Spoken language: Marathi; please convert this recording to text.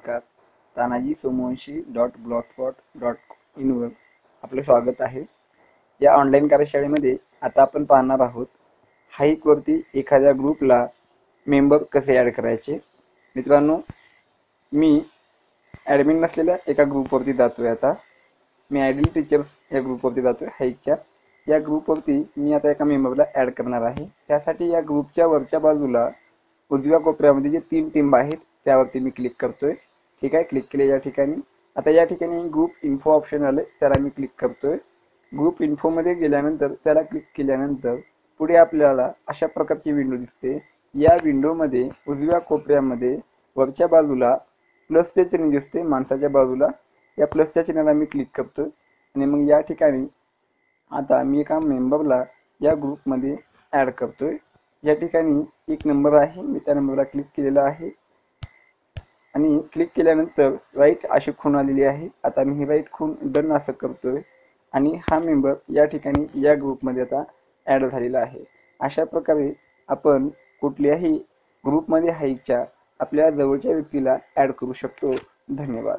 नमस्कार. तानाजीसोमवंशी.blogspot.in वर आपले स्वागत आहे. या ऑनलाईन कार्यशाळेमध्ये आता आपण पाहणार आहोत हाईकवरती एखाद्या ग्रुपला मेंबर कसे ॲड करायचे. मित्रांनो, मी ॲडमिन नसलेल्या एका ग्रुपवरती जातोय. आता मी आयडियल टीचर्स या ग्रुपवरती जातोय. हाईकच्या या ग्रुपवरती मी आता एका मेंबरला ॲड करणार आहे. त्यासाठी या ग्रुपच्या वरच्या बाजूला उजव्या कोपऱ्यामध्ये जे 3 टिंब आहेत त्यावरती मी क्लिक करतोय. ठीक आहे, क्लिक केले या ठिकाणी. आता या ठिकाणी ग्रुप इन्फो ऑप्शन आले, त्याला मी क्लिक करतोय. ग्रुप इन्फोमध्ये गेल्यानंतर त्याला क्लिक केल्यानंतर पुढे आपल्याला अशा प्रकारची विंडो दिसते. या विंडोमध्ये उजव्या कोपऱ्यामध्ये वरच्या बाजूला प्लसचे चिन्ह दिसते माणसाच्या बाजूला. या प्लसच्या चिन्हाला मी क्लिक करतोय आणि मग या ठिकाणी आता मी एका मेंबरला या ग्रुपमध्ये ॲड करतोय. या ठिकाणी एक नंबर आहे, मी त्या नंबरला क्लिक केलेला आहे आणि क्लिक केल्यानंतर राईट अशी खूण आलेली आहे. आता मी ही राईट खूण डन असं करतोय आणि हा मेंबर या ठिकाणी या ग्रुपमध्ये आता ॲड झालेला आहे. अशा प्रकारे आपण कुठल्याही ग्रुपमध्ये हाईकच्या आपल्या जवळच्या व्यक्तीला ॲड करू शकतो. धन्यवाद.